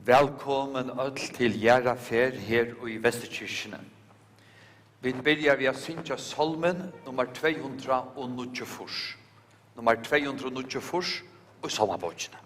Velkommen öll til Gjæra fer her i Vestekirkene. Vi byrjar vi å synge salmen nummer 294. Nummer 294 og salmabøkene.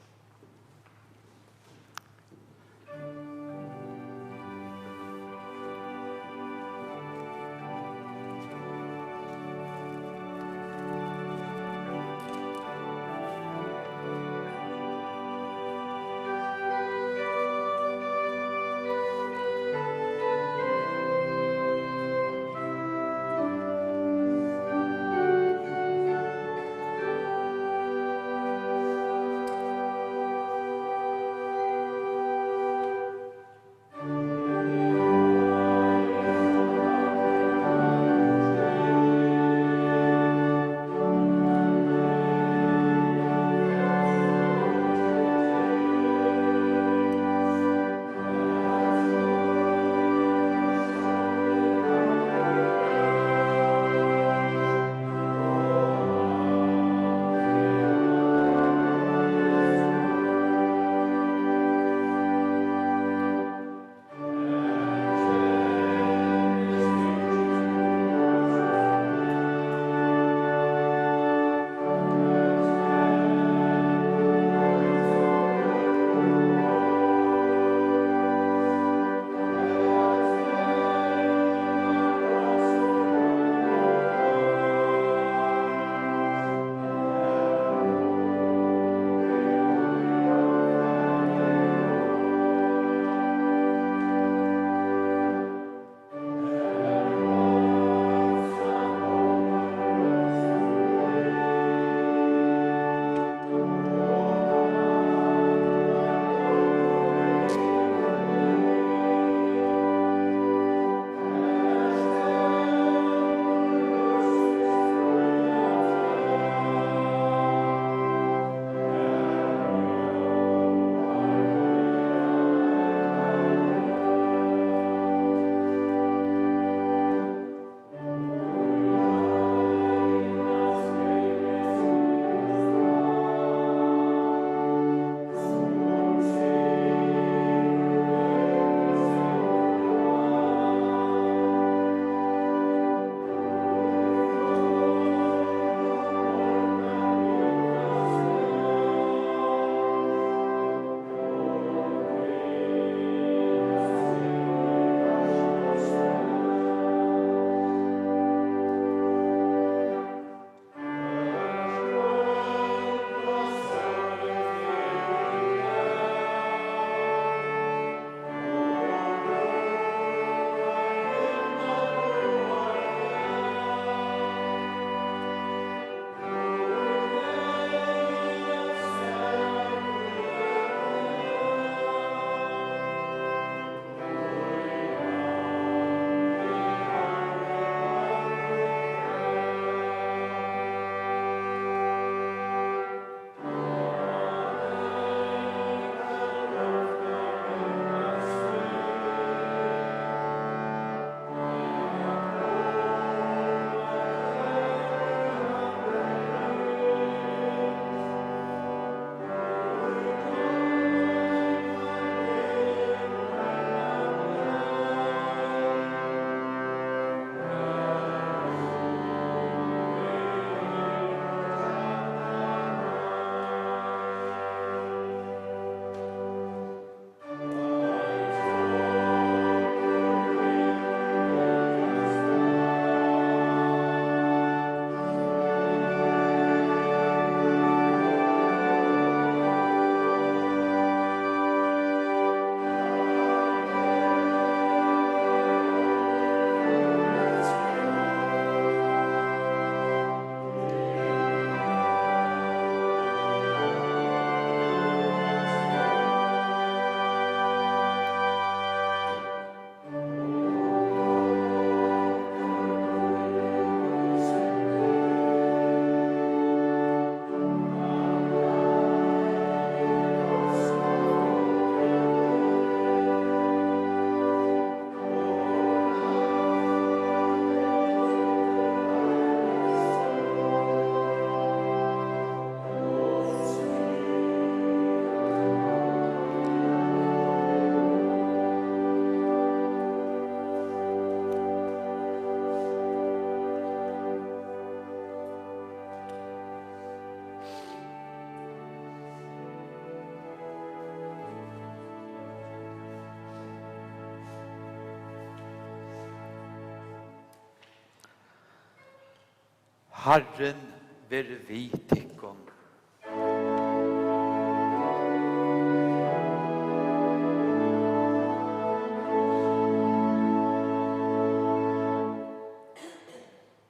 Herren være vi tikkun.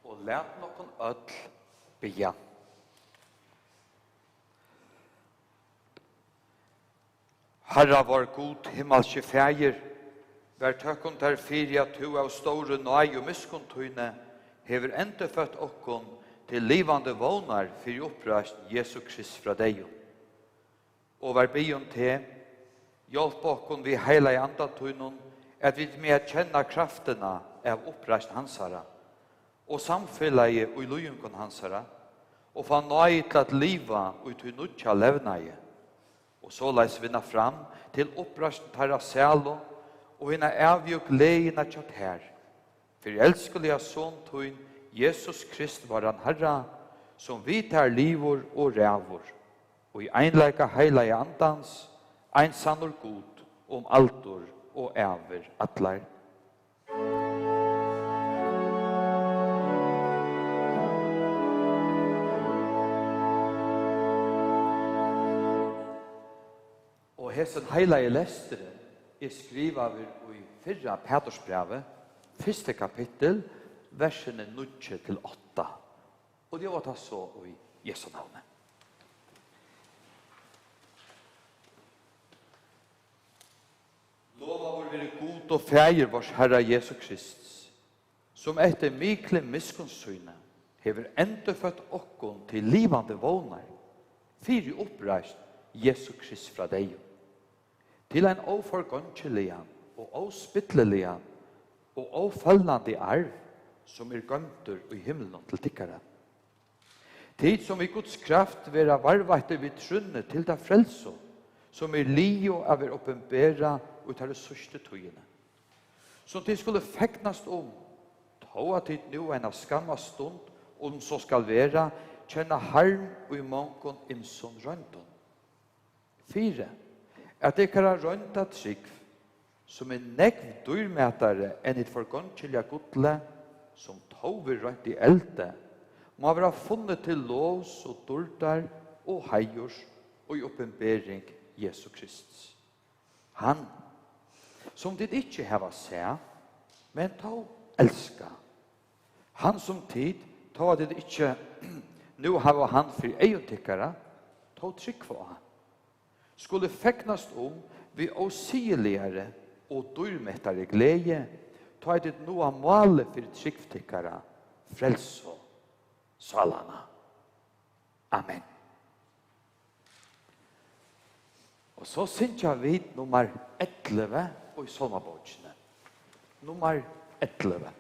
Og lært noen ødel bia. Herra var god himmelske fægir, vær tøkkun der fyria tu av store nøy og miskuntøyne, hever enda født okkon til livande vånar for opprast Jesu Krist fra deg. Og vær byon til, hjelp okkon vi heila i andatøynon, at vi med kjenna kraftena av opprast hansara, og samfellet og i lujungon hansara, og få nøy til at liva og til nutja levnaie, og så leis vinna fram til opprasten tarra sælo, og hina avgjøk leina tjatt her. For elskelige son tøyn, Jesus Krist var han Herra, som vi tar livor og rævor, og i einleika heila i andans, ein sannur god, altor og æver atlar. Og hesen heila i lestere skriva vi i fyrra Petersbrevet, første kapittel, versene 9-8. Og det var det så i Jesu navnet. Lova vår være god og fægir vårs Herra Jesu Krist, som etter mikle miskunnsyne hever enda født okkon til livande vånar, fyri oppreist Jesu Krist fra deg. Til en oforgåndkjeliga og ospittleliga og ofallande arv som gømter i himmelen til tikkara. Tid som i Guds kraft vera varvate vid trunne til det frelso, som lio av oppenbera ut av det sørste tøyene. Som tid skulle feknast ta tid nu en av skamma stund, så skal vera, kjenna harm og i mångon innsån røynton. 4. At det kan ha røynta trygg, som negv dyrmætare enn et forgåndkjelja godle, som tover røynt i elde, må være funnet til lås og dårdar og heiers og i oppenbering Jesu Krist. Han, som dit ikke hava seg, men ta elska. Han som tid, ta dit ikke nu hava han for eiotikkara, ta trygg for han. Skulle feknast vi åsigeligere og dyrmettare glede, ta det noe måle for tryggtikkara, frels og salana. Amen. Og så synes jeg vi nummer 11 og i salmabåtsene. Nummer 11.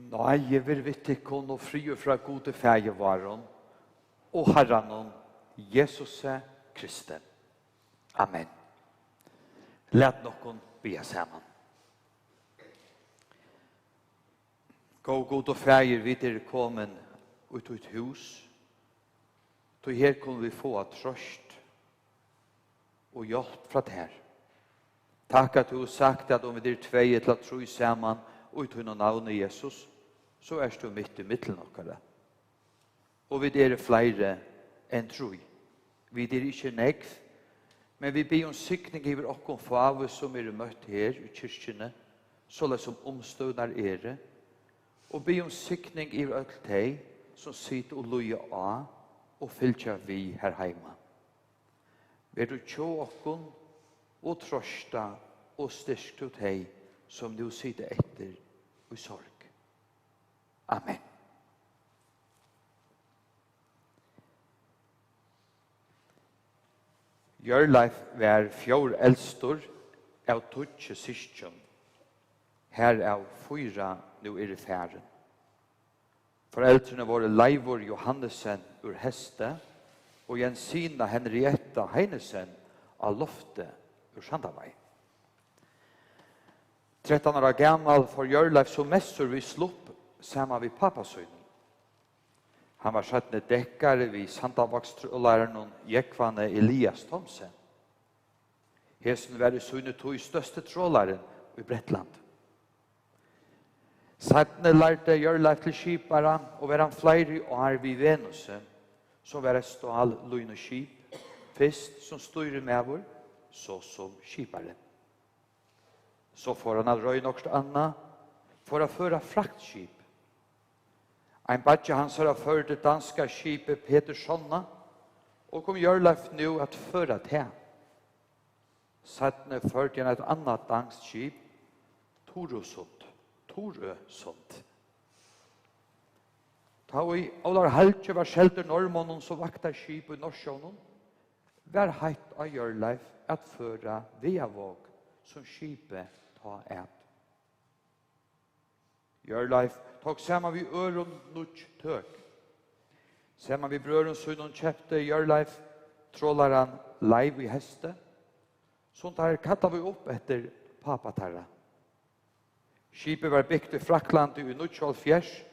Nei, jeg vil vittikon og fri fra gode fægevaren og Herren Jesus Kristi. Amen. Lät nokon be sammen. Gå god og fæger videre kommen ut i et hus. Så her kunne vi få trøst og hjelp fra det her. Takk at du har sagt at om vi er tvei til å tro sammen ut i navnet Jesus, så er du midt i midten okkara. Og vi er flere enn tro. Vi er ikke negv, men vi ber om sikning over okkom fave som møtt her i kyrkjene, så som omstøvnar og ber om sikning over alt deg som sitter og loja av og fylkja vi her heima. Vil du tjå okkom og trøsta og styrk til deg som du sitter etter i sorg. Amen. Jørleif var 4 eldstor av 12 syskjen. Her av 4 nu i færen. Foreldrene var Leivor Johannesen ur Heste og Jensina Henrietta Heinesen av Lofte ur Sandavai. 13 år gammal for Jørleif som mestur vi slupp sammen vid pappasøynen. Han var sattne dekkare vid Sandavakstrolæreren Jekvane Elias Thomsen. Hesen var i søyne tog største trålaren i Brettland. Sattne lærte Jørleif til skipara og var han flere år vid Venus, som var et stål løyne skip, først som styrer med vår, så som skipare. Så får han røy nokst anna for å føre fraktskip. Ein badje hans har ført det danska skipet Petersonna, og kom Jørleif nu at føre til. Sattne førte han et annet dansk skip, Torøsund. Ta i Olar Haltje var skjelter norrmånen som vakta skip i Norsjånen, var heit av Jørleif at føre Veavåg som skipet ta et. Jørleif tok sammen vi øron nutj tøk. Sammen vi brøren sønnen kjøpte Jørleif trålaren Leiv i Heste, sånt her kattet vi opp etter papatarra. Skipet var byggt i Frakland i Nutjolfjers,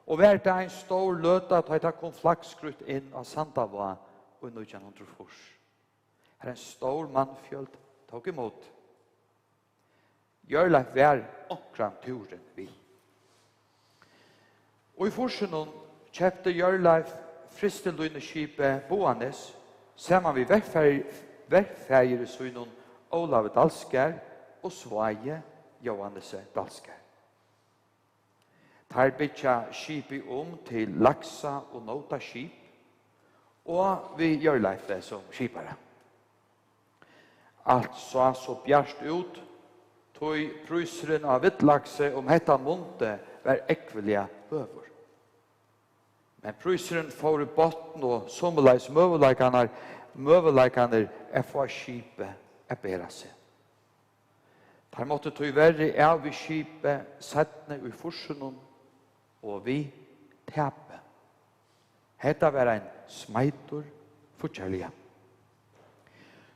og var det en stor løta at det kom flakskrutt inn av Sandava i 1904. Her en stor mannfjöld tok imot. Jørleif var omkring turen vi. Og i forsen kjøpte Jørleif fristeløyneskipet Boanes, sammen vi verfeier sønnen Olav Dalskær og Svaje Johannes Dalskær. Tar bytja skipet til Laksa og Nota skip, og vi Jørleif det som skipare. Alt så bjarst ut, tog prøyseren av vittlakse hetta munte var ekvelia høver. Men prøyseren får i botten og sommerleis møveleikane få skipet bæra seg. Der måtte tog verre av i skipet, settne i forsenon, og vi tepe. Hetta var en smeitor forkjærlige.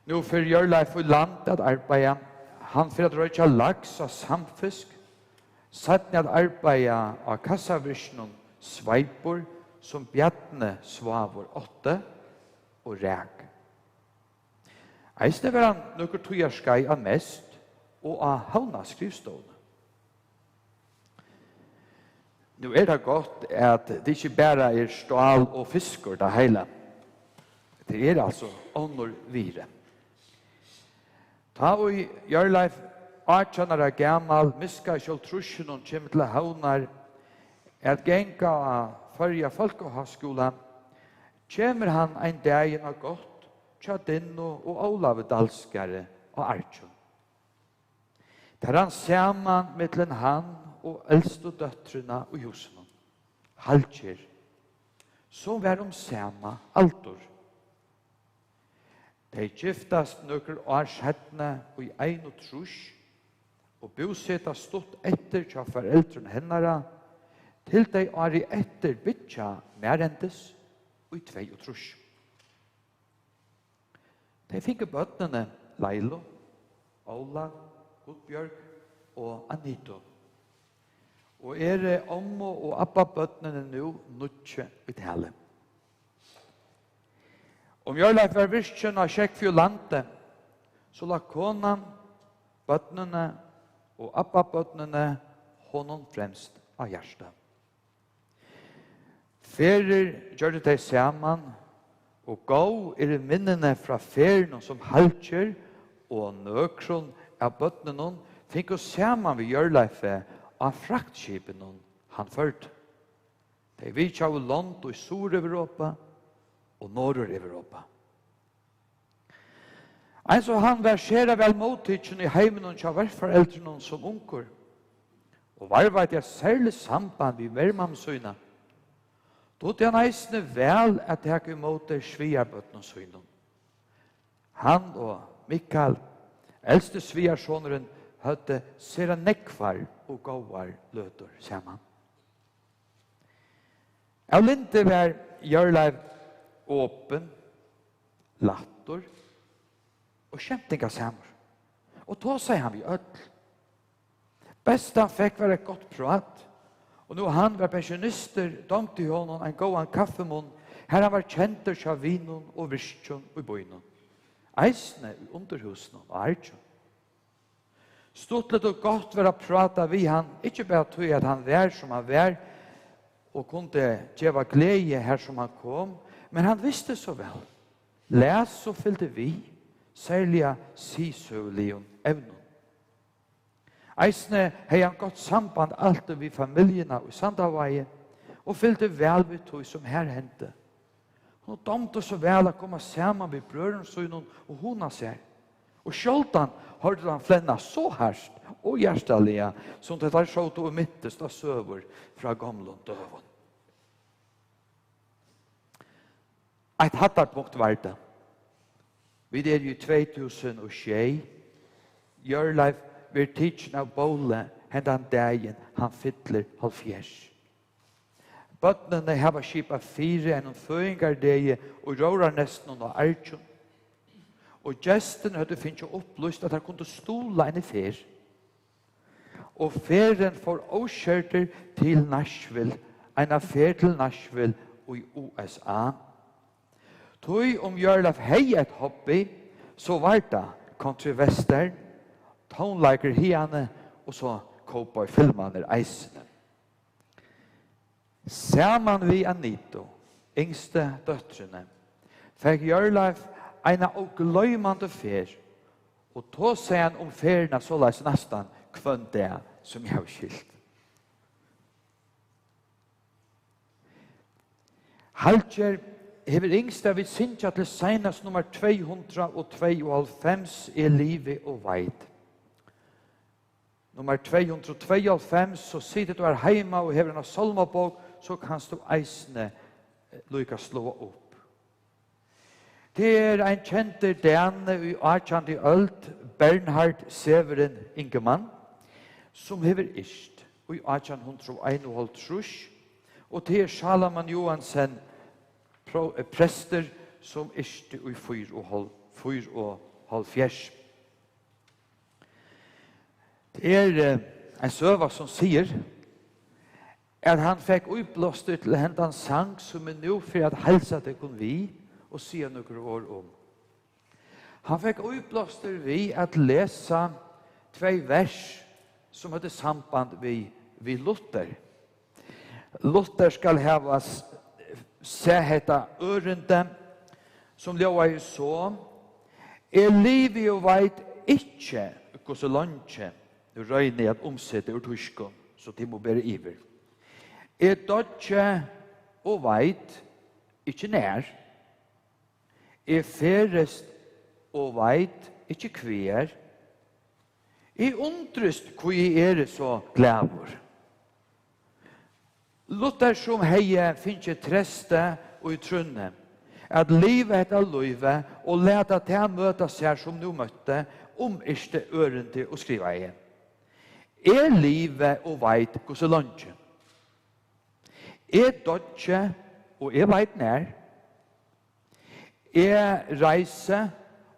Nå for Jørleif i land at arbeida, han for at røyja laks og samfisk, settne at arbeida av kassavrysjonen sveipor, som bjadne svavor 8 og ræk. Eisne var han nukker tojarskai av mest, og av havna skrivstående. Nå det godt at det ikke bare stål og fiskor det hele. Det altså åndor vire. Ta og Jørleif 18 år gammal, miska kjøl trusjen og kjem til havnar, at genga av førja folkehøgskolen, kjemmer han en dag av godt, Tjadinno og Olav Dalskare og Arjun. Der han saman mittlen han og eldste døtrene og Josen, Halkjer, som var sama altor. De giftast nøkker årshættene i 31, og bosetta stått etter tja foreldrene hennara, til de er etter bytja merentes og i 22. De fikk bøttene Leilo, Ola, Gudbjørg og Anito. Og ommo og abba bøttene nå nødtje i tale. Om Jørleif var virkjen av Kjekkfjollandet, så la konan, bøttene og abba bøttene honom fremst av hjertet. Ferir gjør det saman, og gå minnene fra ferien som halkjer og nøkron av bøttene fikk oss saman ved Jørleife av fraktskipen han ført. De vidt av land i Sur-Europa og Norr-Europa. Altså han versera vel mottidsen i heimen og av foreldrene som unger. Og var det et særlig samband med vermamsøyna. Då det han eisne vel at jeg imot sviarbøtten og søynen. Han og Mikael, eldste sviarsåneren, hadde sera nekvar og gåvar løter sammen. Av linte var Jørleiv åpen, latter og kjemtinga sammen. Og då sier han vi ødel. Best han fikk være et godt prat. Og nå han var pensjonister, domte i honom en god kaffemån. Her han var kjenter av vinen og virkjen og i bøynen. Eisne i underhusen og arjen. Stortlet og godt var å prate vi han, ikke bare tog at han var som han var, og kunne gjøre glede her som han kom, men han visste så vel. Les og fylte vi, særlig sisøvlige evnen. Eisne hei han godt samband alltid vid familjerna og Sandavaie, og fylte vel vid tog som her hendte. Hun domte så vel å komme sammen vid brøren sønnen og hona seg. Og Kjoltan hørte han flenna så herst og hjertelige som det der sjått og mittest av søver fra gamle døven. Et hattarpunkt var det. Vi i 2006, Jørleif vil tidsen av bålet hendan dagen han fytler 70. Bøttene hava skipa 4 enn føringardeie og råra nesten og arjun. Og gesten hadde finnet opplyst at han kunne stola en i fer. Og feren får åskjørter til Nashville, en affær til Nashville og i USA. Tog om Jørleif hei et hobby, så var det country western, tonelager hiane, og så cowboy-filmaner eisene. Saman vi Anito, yngste døtrene, fikk Jørleif en og gløymande fer, og då sier han om ferna så leis nesten kvann det som jeg har skilt. Halkjer hever yngste vi synsja til senast nummer 292 livet og veit. Nummer 292, så sitter du her heima og hever en salmabok, så kan du eisne lykka slå opp. Det en kjenter dane i 18. ølt, Bernhard Severin Ingemann, som hever ist i 1851, og det Salaman Johansen, prester som ist i 4,5. Det en søva som sier at han fikk uppblåst til hendan sang som nå for at helsa det kun vi og sier noen år om. Han fikk uppblåst til vi at lesa 2 vers som hadde samband vi Luther. Luther skal hava heta ørende som lova i så livet og veit ikkje hvordan langt røyne at omsette ur tyskon, så de må bære iver. Dodge og veit, ikkje nær. Ferest og veit, ikkje kver. Undrest hvor så glævor. Luther som heie finnes treste og i trunne, at livet etter løyve og leta til å møte seg som nu møtte, ikke ørende å skrive igjen. Livet og veit hvordan langt. Jeg dodge, og jeg vet nær. Jeg reiser,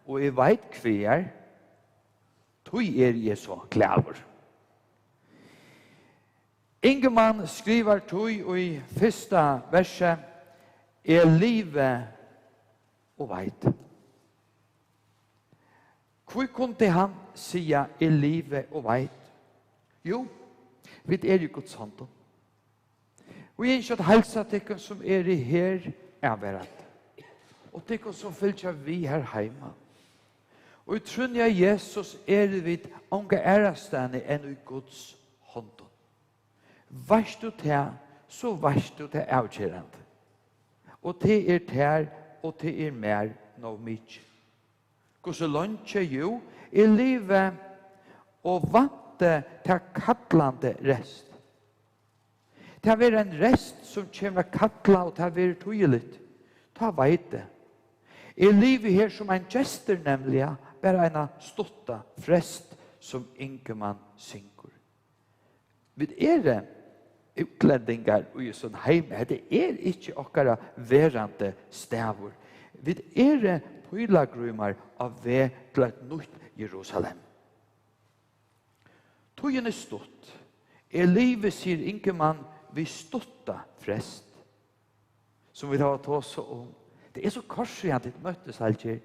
og jeg vet hver. Tui jeg så klaver. Ingemann skriver tui i første verset, livet og veit. Hvor kunne han sige livet og veit? Jo, vi jo Guds hånd. Vi ikke at helsa tikkun som i her verand. Og tikkun som fylkja vi her heima. Og i trunja Jesus vi unga ærastane enn i Guds hånd. Varst du til, så varst du til avkjerrande. Og til ter, og til mer no mykje. Gås lunche jo, livet og vante til kattlande rest. Det er en rest som kommer kattla og det er tydelig. Ta veit det. Livet her som en gestur nemlig, bare en stotta frest som Ingemann syngur. Vi utlendingar og i sånn heime, det ikke okkara verande stavur. Vi pøylagrymar av ved til et nytt Jerusalem. Tøyen stått. Livet, sier Ingemann, vi stotta frest. Som vi har tått så om. Det så korsig at det møttes alltid.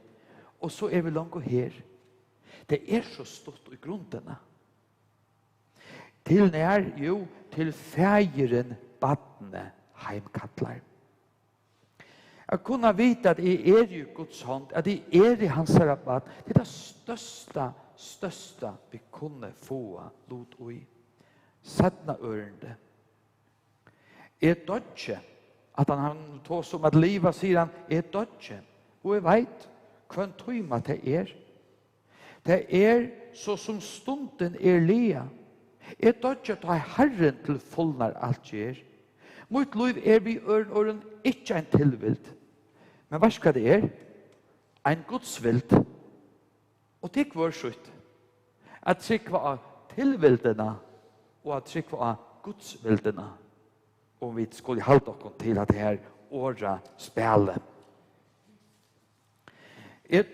Og så vi langt her. Det så stått i grunnene. Til nær, jo, til fægeren badne heimkattlar. Jeg kunne vite at jeg i Guds hånd, at jeg i hans rabatt. Det det største vi kunne få lot ui. Sattna ørende. Dodge, at han tog som at livet, sier han, dodge. Og jeg vet hva en tøyma det Det så som stunden lia. Dodge at Herren til fullnar alt gjør. Mot liv vi øren ikke en tilvilt. Men hva skal det en gudsvilt. Og det var slutt. At trykva av tilviltene og at trykva av gudsviltene. Og vi skulle halde oss til at det her åra spille.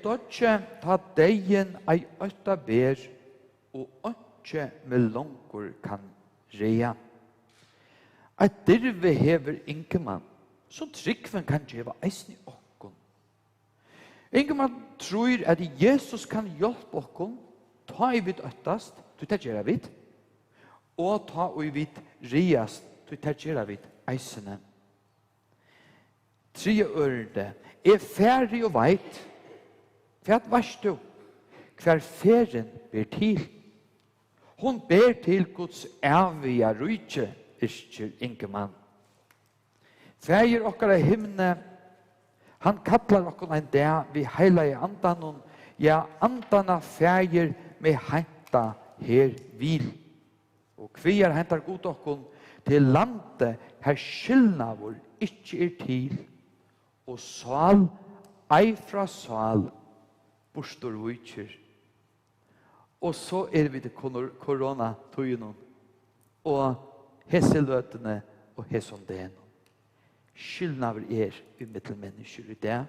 Dodge ta degen ei øtta ber og ønske med langur kan rea. At dirve hever Ingemann så trykven kan gjeva eisni okkon. Ingemann tror at Jesus kan hjelpe okkon ta i vid øttast, du tar gjerra vid, og ta i vid riast, du tar gjerra vid eisene. 3 ørende, ferdig og veit, hva varst du? Hver ferien ber til? Hon ber til Guds evige rydtje, ikke Ingemann. Fægir okkara himne, han kallar okkar en dag vi heila i andanon, ja, andana fægir med henta her vil. Og kviar hentar god okkon til landet her skilnavur ikkje til, og sal, ei fra sal, bostor vujtjer. Og så vi til koronatøyene, og hesseløtene og hessondene. Skilnaver i mittelmennesker i det.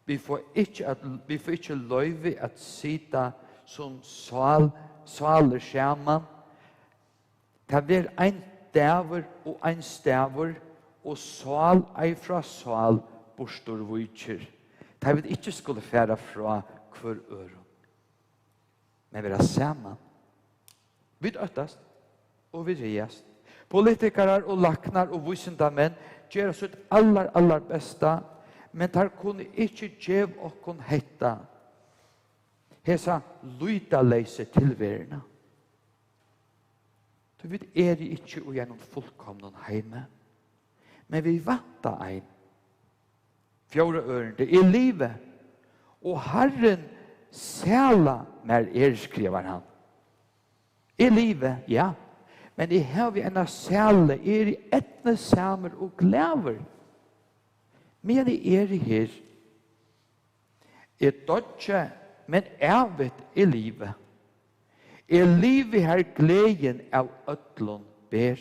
Vi får ikke løyve at sita som svaler skjermen. Det er en dæver og en stæver, og sval ei fra sval bostor vujtjer. Det vi ikke skulle fære fra hver øre. Men vi sammen. Vi øttast, og vi reast. Politikere og laknar og vissendamenn gjør sitt aller besta, men tar kunne ikke gjev okkon hetta. Hesa luita leise tilverina. Du vet, ikke og gjennom fullkomnen heime. Men vi vanta ein. 4 ørende i livet. Og Herren sæla mer skriver han. I livet, ja. Men i har vi en sæle, i etne samer og glæver. Men i her. Dodge, men vet i livet. I livet har gleden av øtlån ber.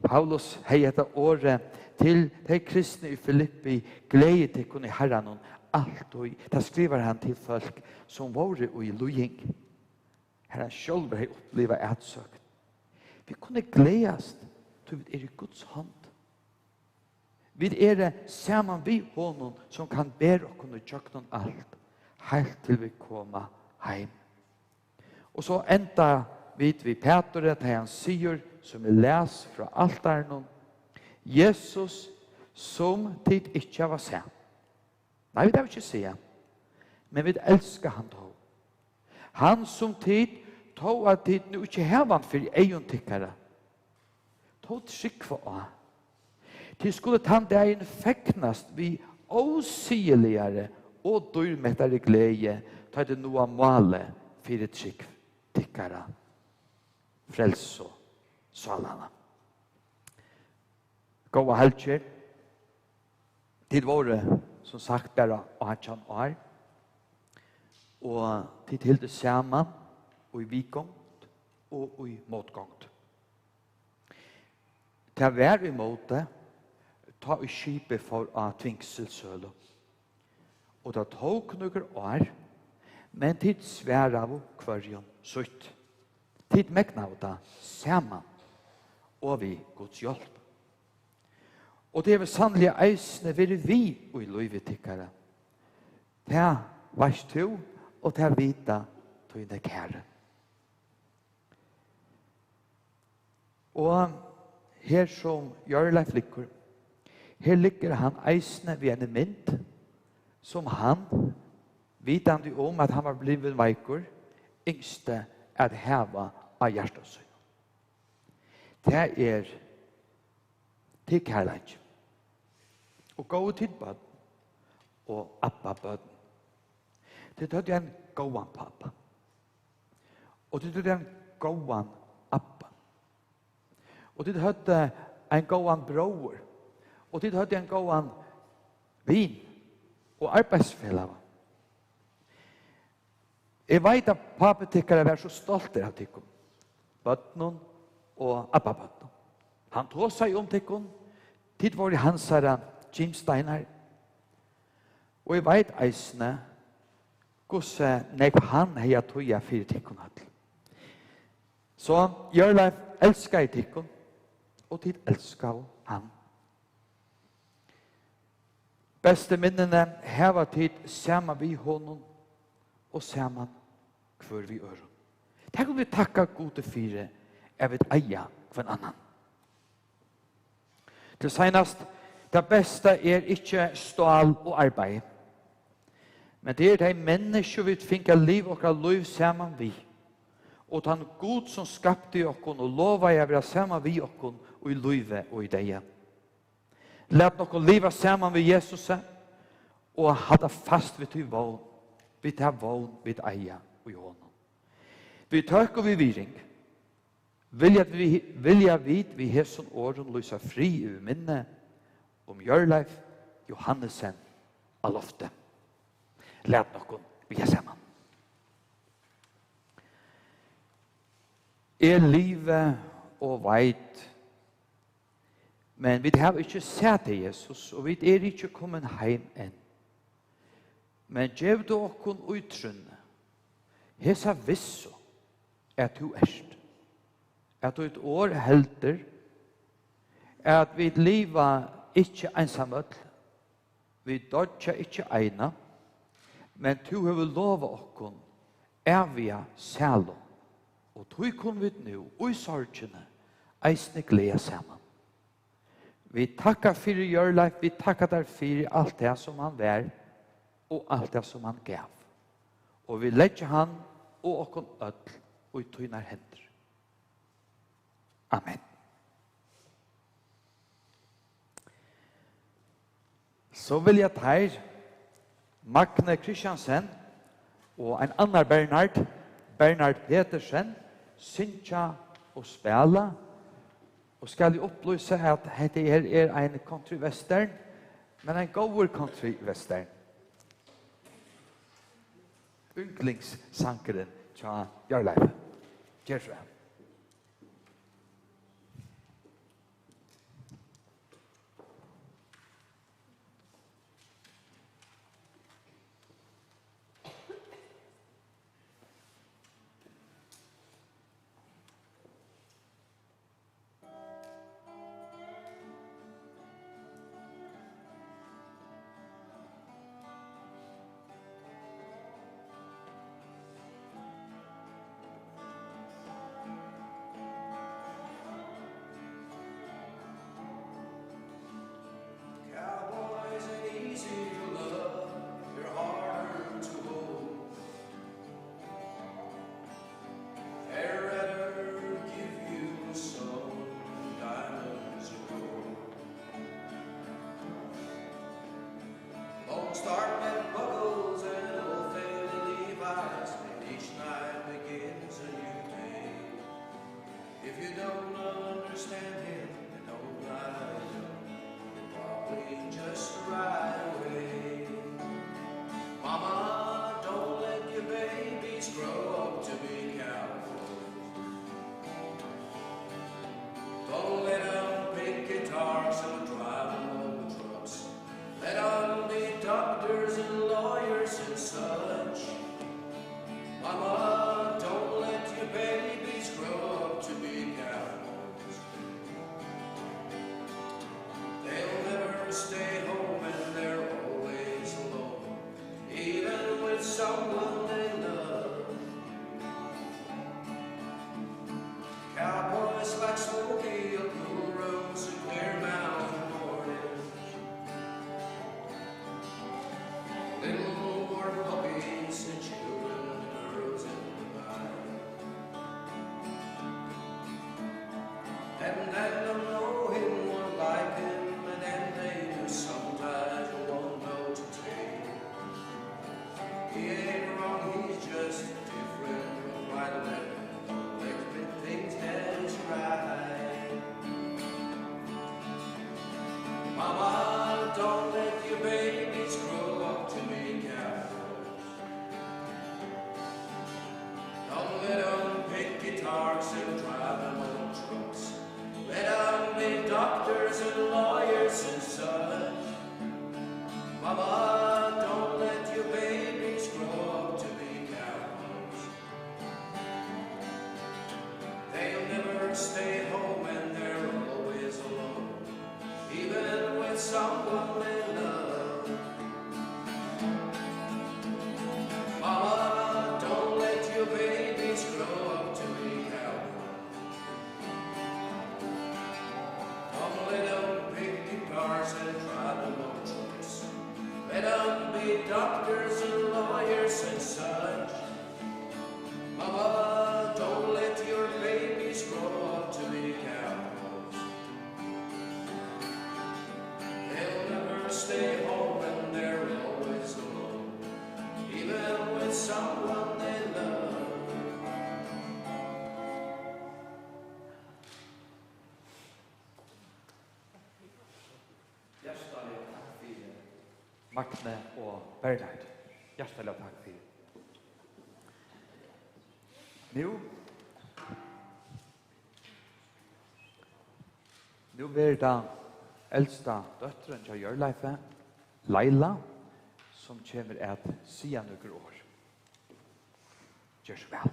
Paulus hei etta året til de kristne i Filippi glede til kunne herren om alt og da skriver han til folk som var i lojing. Herren selv har opplevd etsøkt. Vi kunne gledes til vi i Guds hånd. Vi sammen vi honom som kan bære og kunne tjøkke alt helt til vi kommer hjem. Og så enda vet vi Peter at han sier som vi leser fra altaren Jesus som tid ikke var sett. Nei, vi vil ikke si men vi elsker han då. Han som tid tog at tid nu ikke hevan for egen tikkere. Tog trykk for å. Til skulle han dagen feknast vi åsigeligere og dyrmettere glede ta det noe måle for trykk tikkere. Frels og salana. Gåa helger. Tid våre, som sagt, bare 18 år. Og tid til det samme, og i vikongt, og i motgångt. Til å være i måte, ta i skipet for å tvingselssøle. Og da tok noen år, men tid svære av kvarjon sutt. Tid megna av det samme, og vi Guds hjelp. Og det er sannelig eisende være vi og i livet tikkere. Det er varst to, og det er vita til det kære. Og her som Jørleif ligger, her ligger han eisende ved en mynd, som han, vitande om at han var blivet veikor, yngste at heva av hjertet. Det er til kærleik. Og gå til bød og appa bød. Det er en gåan pappa. Og det er en gåan appa. Og det er en gåan bror. Og det er en gåan vin og arbeidsfellav. Jeg vet at pappa tykker jeg er så stolt av tykker. Bødnen og appa bødnen. Han tog seg om tykker. Tid var det hans herre Jim Steiner. Og jeg vet eisene hvordan nek han heia tøya fyrir tykker. Så Jørleif elsker jeg tykker. Og tid elsker han. Beste minnene heva tid sammen vi honom og sammen hver vi øren. Tenk om vi takkar gode fire jeg vet eia for en annan. Til senast, det beste er ikke stål og arbeid. Men det er de mennesker vi finner liv og liv sammen vi. Og den god som skapte oss og lovet jeg vil sammen vi oss og i livet og i deg. Lät noen leva sammen med Jesus og hadde fast ved til vån. Vi tar vån vid eia og i honom. Vi tøk og vi viring. Vilja vi hesson åren lysa fri i minne om Jørleif Johannesen av loftet. Lät noen vi er sammen. Livet og veit. Men vi har ikke sett til Jesus, og vi er ikke kommet hjem enn. Men gjev du okkon utrunne, hesa visso, at du erst. At du et år helder, at vi liva ikke ensamhet, vi dodja ikke eina, men du har lova okkon, evige sælo, og du kom vi nu, og i sorgene, eisne glede sammen. Vi takkar for Jørleif, vi takkar der for alt det som han vær, og alt det som han gav. Og vi legger han og okkon ødel, og i tøyner hender. Amen. Så vil jeg ta Magne Kristiansen og en annan Bernhard Petersen, synsja og spela. Og skal jeg opplyse at dette er en country-western, men en god country-western. Ynglingssankeren tja Jørleif. Kjærsvær. start with buckles and old faded Levi's, and each night begins a new day. If you don't understand him, then don't lie young, probably just right away. Mama, don't let your babies grow up to be cowboys. Don't let them pick guitars or drive old trucks. Let them be doctors and lawyers and such. Mama, don't let your babies grow up to be cowboys. They'll never stay home and they're always alone, even with someone they love. Cowboys like Smokey up Blue Rose and Clear Mountain mornings. Little war puppies and children and girls in the night. And let them know him one like him, and then they do sometimes won't know to take. He ain't wrong, he's just different from right and left. Let's make things as right. Mama, don't let your babies grow up to be cowboys. Don't let them pick guitars and drive them old trucks. Let them be doctors and lawyers and such. Mama, don't let your babies grow up to be cowboys. They'll never stay home and they're always alone, even with someone they love. Mama, don't let your babies grow up to be cowboys. Don't let them pick guitars and drive them old trucks. Let them be doctors and lawyers and such. Mama, don't let your babies grow up to be cowboys. They'll never stay home and they're always alone, even with someone they love. Hjertelig takk for Magne og Bernhard. Hjertelig takk for. Nu blir det eldsta døtteren til Jørleife, Laila, som kommer at sige noen år. Gjør så vel.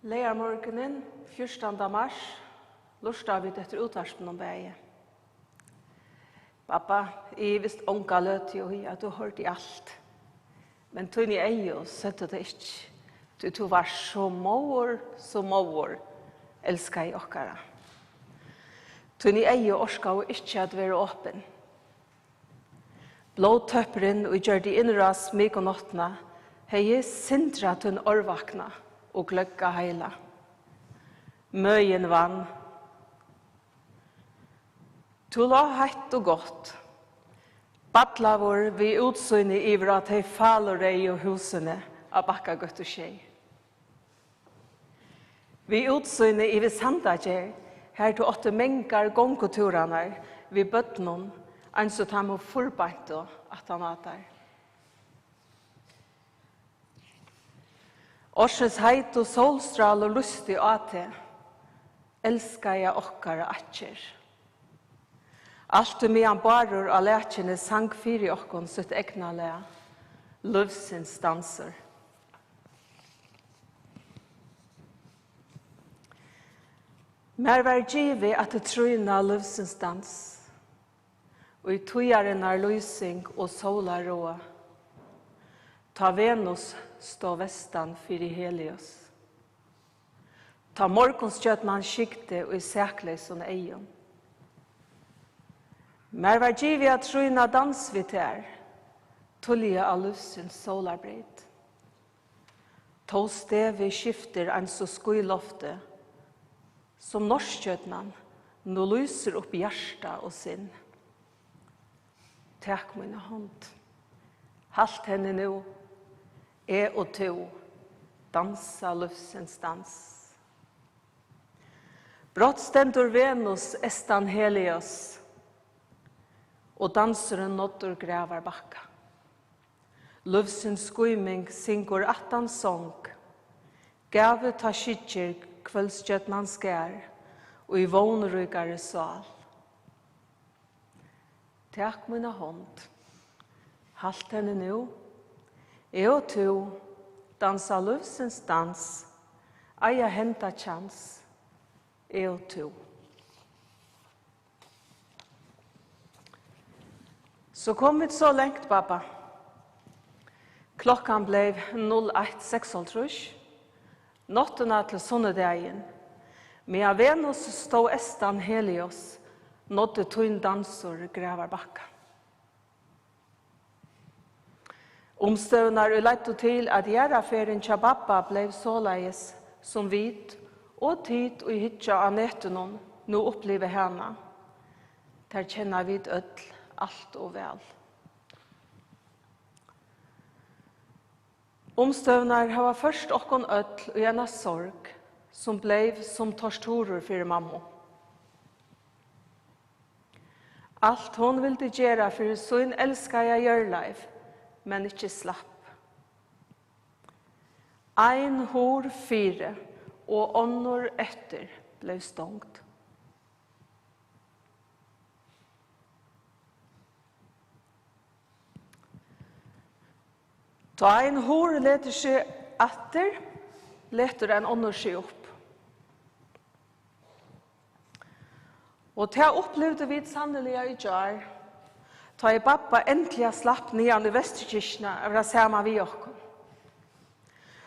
Leiermorgenen, 14. mars, lustar vi etter utvarspen om beie. Pappa, jeg visst onka løti og at du hørte alt. Men tog ni ei og søtte det ikke. Du var så måur, elska i okkara. Tog ni ei og orska og ikke at være åpen. Blåtøpperen og gjør de innras mig og nottna, hei sindra til en orvakna og gløgga heila. Møyen vann. Tu la hett og godt. Badlavor vi utsynne iver at hei faller rei og husene av bakka gøtt og skjei. Vi utsynne iver sandagjer, her til åtte mengar gongkoturanar, vi bøttnum, anså ta må forbeint og at han atar. Årsens heit og solstral og lustig ate, elskar jeg okkara atjer. Alt medan barur av lækjene sang fyri okkon sitt egna lea, livsins danser. Mer var givet at det trøyna livsins dans, og i tøyaren er lysing og sola råa. Ta Venus stå vestan fyrir Helios. Ta morgonstjøtnan skikte og i sækleis og eion. Mer var givet at trøyna dans vi ter, tullige av lufsens solarbreit. To stevi skifter en så skuilofte, som norskjøtnan nå lyser opp hjärsta og sinn. Takk mine hånd, halt henne nu, og to, dansa lufsens dans. Brått stendur Venus estan Helios, og danseren nådder grævar bakka. Lufsens skuiming syngur attan sång, gave ta skitjer kveldstjøtnan skær, og i vånrygare sal. Takk mine hånd, halt henne nu, og to, dansa lufsens dans, eia henta chans, og to. Så kom vi så lengt, pappa. Klokkan blev 01.36. Nottena til sunnedagen. Med Venus stod estan Helios, nådde tøyn dansor grævar bakka. Omstøvnar leidde til at gjerraferien tja pappa blev såleis som vit, og tid og hitja av netunon nå oppleve henne. Der kjenner vi ødel alt og vel. Omstøvnar har først okkon ødel og en sorg, som blev som torsturer for mamma. Alt hon ville gjøre for sin elskede Jørleif, men ikke slapp. Ein hor 4 og åndor etter blev stångt. Ta ein hor leter seg atter, leter en åndor seg opp. Og det opplevde vi sannelig i jar, ta i pappa endelig slapp nian i Vesterkirkene av det samme vi okkom.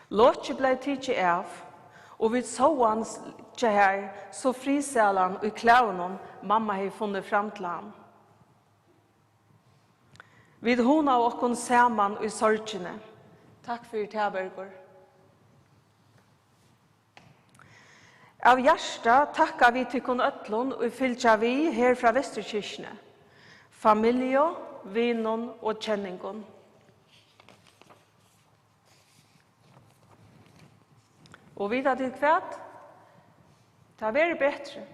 Låtje ble tidsi av, og vi så han ikke her, så friselan og i klaunen mamma har funnet fram til han. Vid hona og okkom saman og i sorgene. Takk for det, Berger. Av hjärsta tackar vi till kon ötlon och fylltja vi här från Västerkirkene. Familje, vinon och känningon. Och vi tar till kvärt. Ta vara bättre.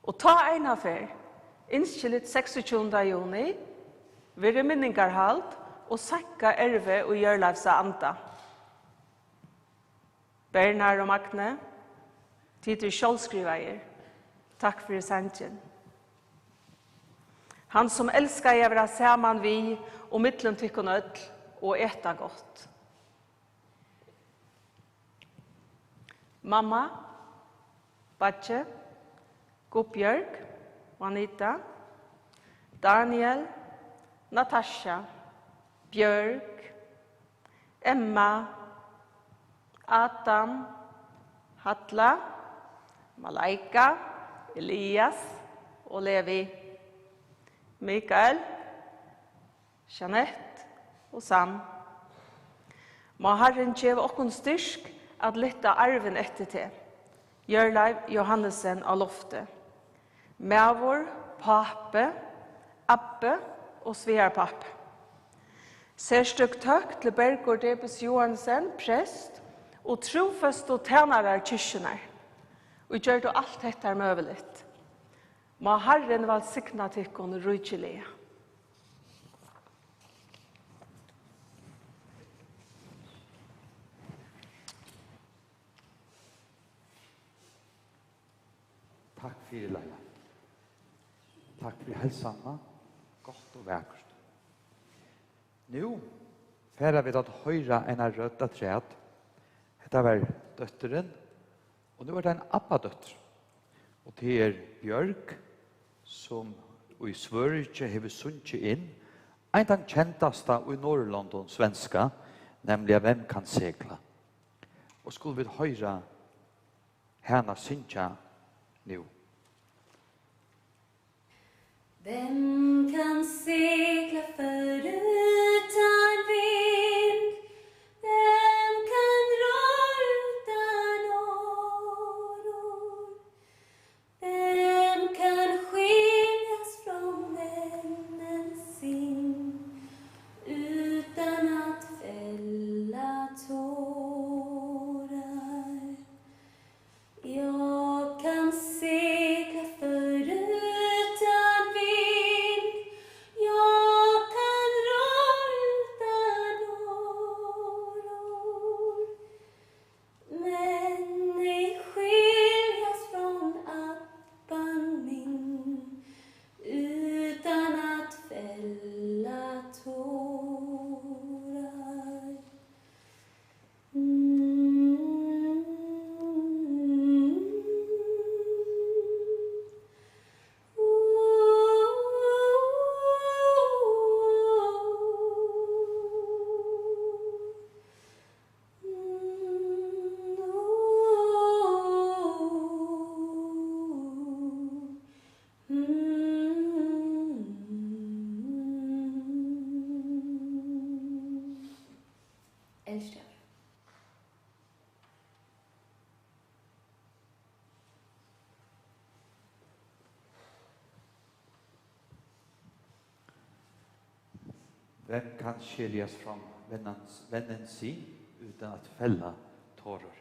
Och ta en affär. Inskyldigt 26 juni. Vire minningarhalt och sakka erve och Jørleifsa anta. Bernard og Magne, Titur Kjolskriveier, takk for sangen. Han som elskar jeg være sammen vi og mittlen tykkun ødel og etta godt. Mamma, Batje, Gubbjørg, Juanita, Daniel, Natasha, Bjørg, Emma, Adam, Hatla, Malaika, Elias og Levi, Mikael, Jeanette og Sam. Må Herren gjeve okkon styrk at lytta arven etter til. Jørleif Johannesen av loftet. Mævor, Pape, Abbe og Svearpappe. Særstøk takk til Bergård Debus Johansen, prest, og trofast og tænarar kyrkjenar. Og gjør du alt dette er møveligt. Må Herren velsigna tykkon rujtjelige. Takk for Leia. Takk for helsanna. Godt og vækert. Nå færer vi til å høre en av rødda træet. Det var døtteren, og nå er det en abba-døtter. Og det er Bjørg, som i Sverige har sunnet inn En av kjentasta i Norrlondon svenska, nemlig Hvem kan segla? Og skulle vi høyra henne synja nu. Vem kan segla förutan vind? Vem kan rå utan åror? Vem kan skiljas från vännen sin utan att fälla tårar? Jag kan segla förutan vind, jag kan rå utan åror, men ej skiljas från appan min utan att fälla tårar. Elfström. Vem kan skiljas från vännen sin utan att fälla tårar?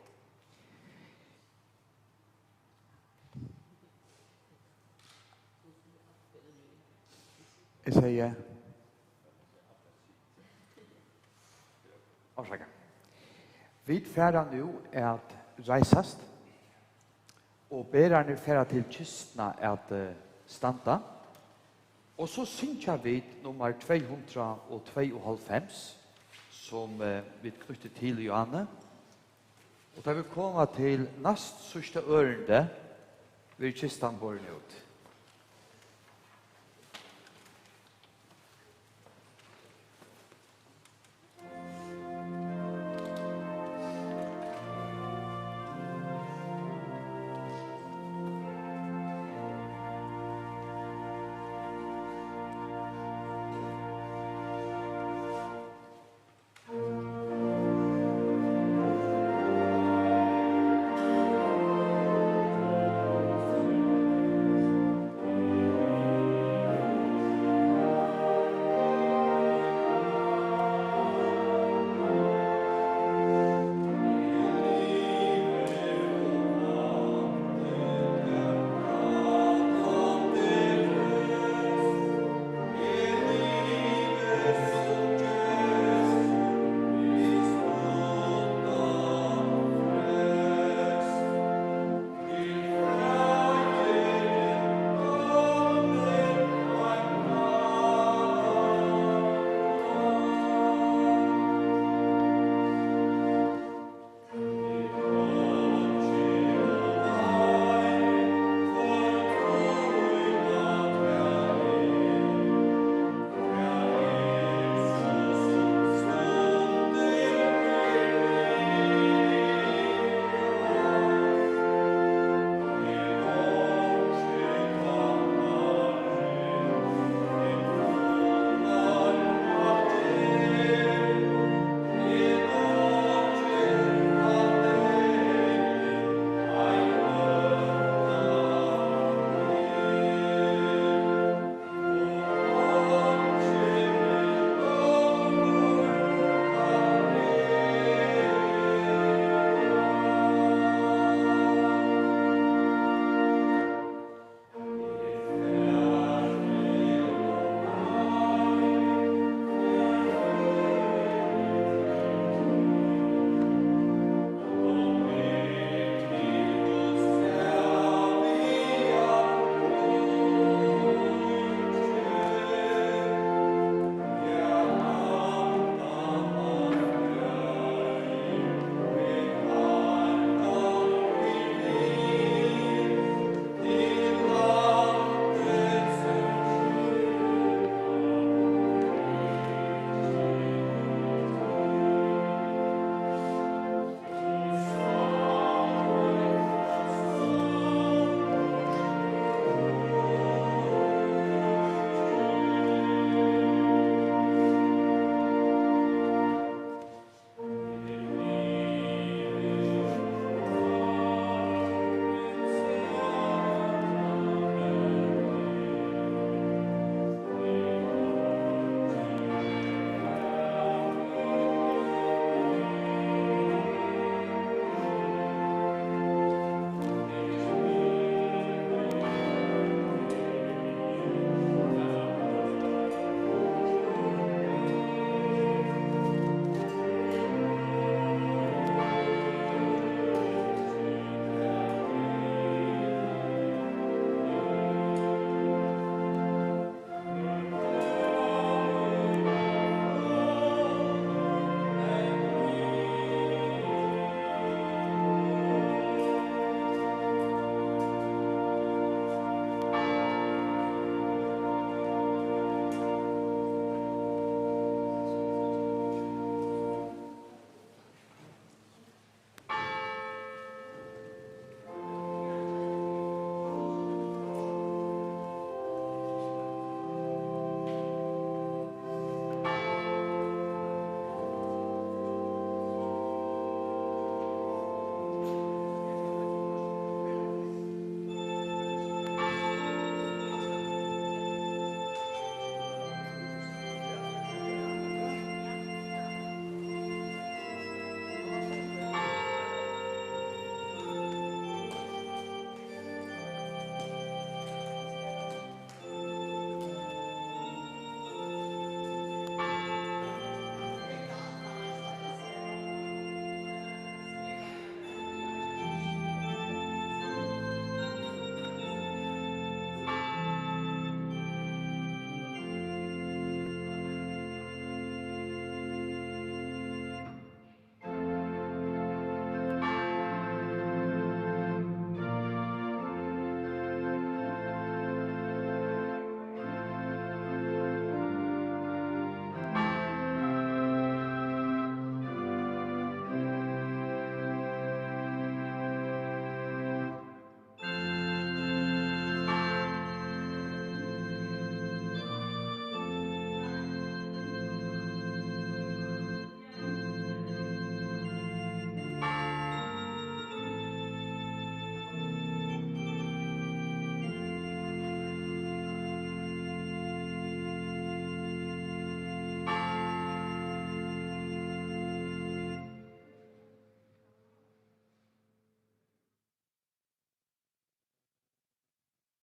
Jag säger orsaka. Vi färra nu är att reisast och ber nu färra till kystna att stanta. Och så synkar vi nummer 292 som vi knytter till Johanne. Och där vi kommer till näst sista örende vid kistan början ut.